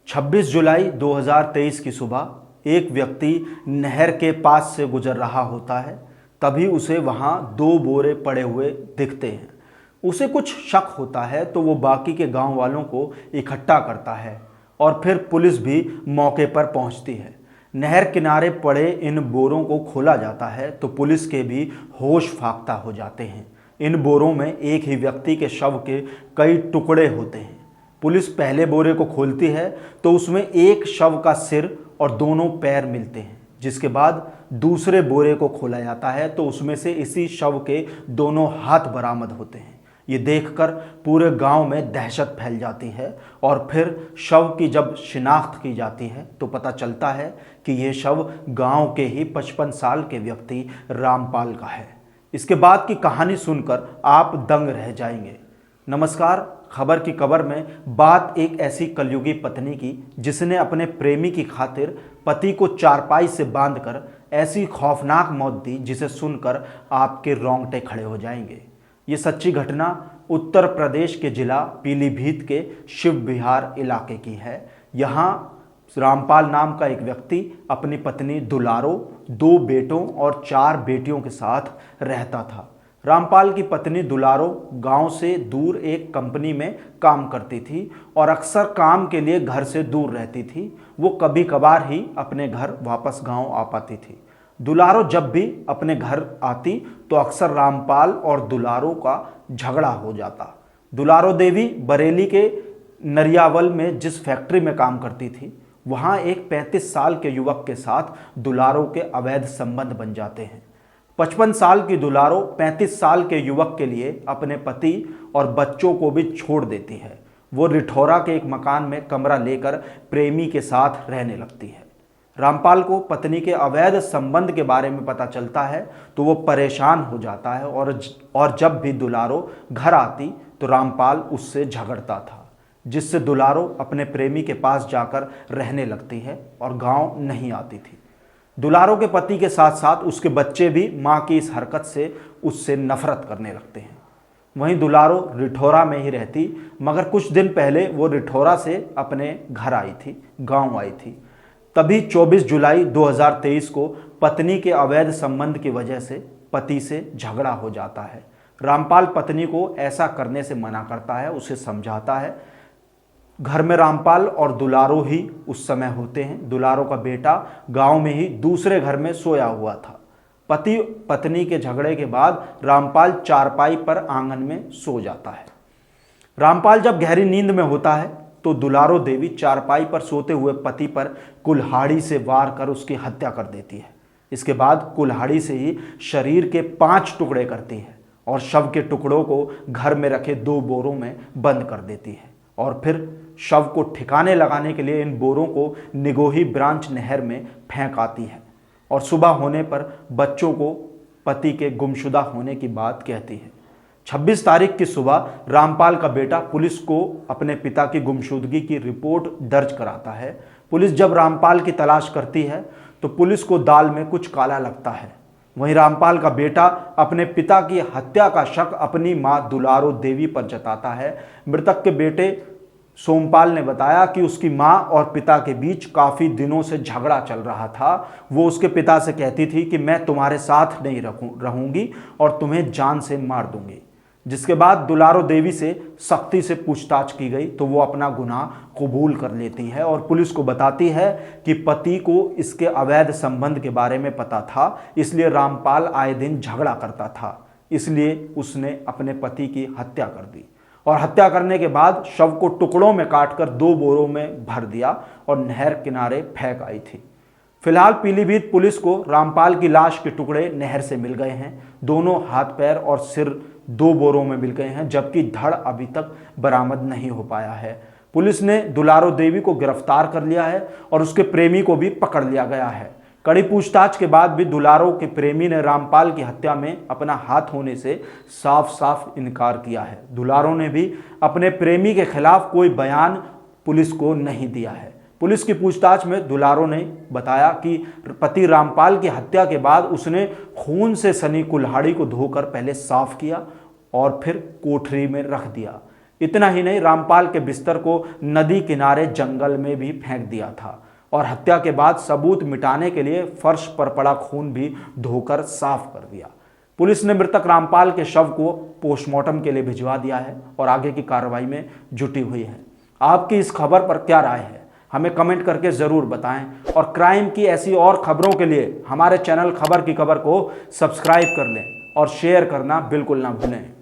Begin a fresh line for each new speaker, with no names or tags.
26 जुलाई 2023 की सुबह एक व्यक्ति नहर के पास से गुजर रहा होता है। तभी उसे वहाँ 2 बोरे पड़े हुए दिखते हैं। उसे कुछ शक होता है तो वो बाकी के गांव वालों को इकट्ठा करता है और फिर पुलिस भी मौके पर पहुंचती है। नहर किनारे पड़े इन बोरों को खोला जाता है तो पुलिस के भी होश फाख्ता हो जाते हैं। इन बोरों में एक ही व्यक्ति के शव के कई टुकड़े होते हैं। पुलिस पहले बोरे को खोलती है तो उसमें एक शव का सिर और दोनों पैर मिलते हैं, जिसके बाद दूसरे बोरे को खोला जाता है तो उसमें से इसी शव के दोनों हाथ बरामद होते हैं। ये देखकर पूरे गांव में दहशत फैल जाती है और फिर शव की जब शिनाख्त की जाती है तो पता चलता है कि ये शव गांव के ही 55 साल के व्यक्ति रामपाल का है। इसके बाद की कहानी सुनकर आप दंग रह जाएंगे। नमस्कार, खबर की कबर में बात एक ऐसी कलयुगी पत्नी की जिसने अपने प्रेमी की खातिर पति को चारपाई से बांधकर ऐसी खौफनाक मौत दी जिसे सुनकर आपके रोंगटे खड़े हो जाएंगे। ये सच्ची घटना उत्तर प्रदेश के जिला पीलीभीत के शिव विहार इलाके की है। यहाँ रामपाल नाम का एक व्यक्ति अपनी पत्नी दुलारो, 2 बेटों और 4 बेटियों के साथ रहता था। रामपाल की पत्नी दुलारो गांव से दूर एक कंपनी में काम करती थी और अक्सर काम के लिए घर से दूर रहती थी। वो कभी कभार ही अपने घर वापस गांव आ पाती थी। दुलारो जब भी अपने घर आती तो अक्सर रामपाल और दुलारो का झगड़ा हो जाता। दुलारो देवी बरेली के नरियावल में जिस फैक्ट्री में काम करती थी, वहाँ एक 35 साल के युवक के साथ दुलारो के अवैध संबंध बन जाते हैं। 55 साल की दुलारो 35 साल के युवक के लिए अपने पति और बच्चों को भी छोड़ देती है। वो रिठौरा के एक मकान में कमरा लेकर प्रेमी के साथ रहने लगती है। रामपाल को पत्नी के अवैध संबंध के बारे में पता चलता है तो वो परेशान हो जाता है और जब भी दुलारो घर आती तो रामपाल उससे झगड़ता था, जिससे दुलारो अपने प्रेमी के पास जाकर रहने लगती है और गांव नहीं आती थी। दुलारो के पति के साथ साथ उसके बच्चे भी मां की इस हरकत से उससे नफरत करने लगते हैं। वहीं दुलारो रिठौरा में ही रहती, मगर कुछ दिन पहले वो रिठौरा से अपने घर आई थी, गांव आई थी। तभी 24 जुलाई 2023 को पत्नी के अवैध संबंध की वजह से पति से झगड़ा हो जाता है। रामपाल पत्नी को ऐसा करने से मना करता है, उसे समझाता है। घर में रामपाल और दुलारो ही उस समय होते हैं। दुलारो का बेटा गांव में ही दूसरे घर में सोया हुआ था। पति पत्नी के झगड़े के बाद रामपाल चारपाई पर आंगन में सो जाता है। रामपाल जब गहरी नींद में होता है तो दुलारो देवी चारपाई पर सोते हुए पति पर कुल्हाड़ी से वार कर उसकी हत्या कर देती है। इसके बाद कुल्हाड़ी से ही शरीर के 5 टुकड़े करती है और शव के टुकड़ों को घर में रखे 2 बोरों में बंद कर देती है और फिर शव को ठिकाने लगाने के लिए इन बोरों को निगोही ब्रांच नहर में फेंक आती है और सुबह होने पर बच्चों को पति के गुमशुदा होने की बात कहती है। 26 तारीख की सुबह रामपाल का बेटा पुलिस को अपने पिता की गुमशुदगी की रिपोर्ट दर्ज कराता है। पुलिस जब रामपाल की तलाश करती है तो पुलिस को दाल में कुछ काला लगता है। वहीं रामपाल का बेटा अपने पिता की हत्या का शक अपनी मां दुलारो देवी पर जताता है। मृतक के बेटे सोमपाल ने बताया कि उसकी मां और पिता के बीच काफ़ी दिनों से झगड़ा चल रहा था। वो उसके पिता से कहती थी कि मैं तुम्हारे साथ नहीं रहूंगी और तुम्हें जान से मार दूंगी। जिसके बाद दुलारो देवी से सख्ती से पूछताछ की गई तो वो अपना गुनाह कबूल कर लेती है और पुलिस को बताती है कि पति को इसके अवैध संबंध के बारे में पता था, इसलिए रामपाल आए दिन झगड़ा करता था, इसलिए उसने अपने पति की हत्या कर दी और हत्या करने के बाद शव को टुकड़ों में काटकर 2 बोरों में भर दिया और नहर किनारे फेंक आई थी। फिलहाल पीलीभीत पुलिस को रामपाल की लाश के टुकड़े नहर से मिल गए हैं। दोनों हाथ पैर और सिर 2 बोरों में मिल गए हैं, जबकि धड़ अभी तक बरामद नहीं हो पाया है। पुलिस ने दुलारो देवी को गिरफ्तार कर लिया है और उसके प्रेमी को भी पकड़ लिया गया है। कड़ी पूछताछ के बाद भी दुलारो के प्रेमी ने रामपाल की हत्या में अपना हाथ होने से साफ साफ इनकार किया है। दुलारो ने भी अपने प्रेमी के खिलाफ कोई बयान पुलिस को नहीं दिया है। पुलिस की पूछताछ में दुलारो ने बताया कि पति रामपाल की हत्या के बाद उसने खून से सनी कुल्हाड़ी को धोकर पहले साफ किया और फिर कोठरी में रख दिया। इतना ही नहीं, रामपाल के बिस्तर को नदी किनारे जंगल में भी फेंक दिया था और हत्या के बाद सबूत मिटाने के लिए फर्श पर पड़ा खून भी धोकर साफ कर दिया। पुलिस ने मृतक रामपाल के शव को पोस्टमार्टम के लिए भिजवा दिया है और आगे की कार्रवाई में जुटी हुई है। आपकी इस खबर पर क्या राय है, हमें कमेंट करके ज़रूर बताएं और क्राइम की ऐसी और खबरों के लिए हमारे चैनल खबर की खबर को सब्सक्राइब कर लें और शेयर करना बिल्कुल ना भूलें।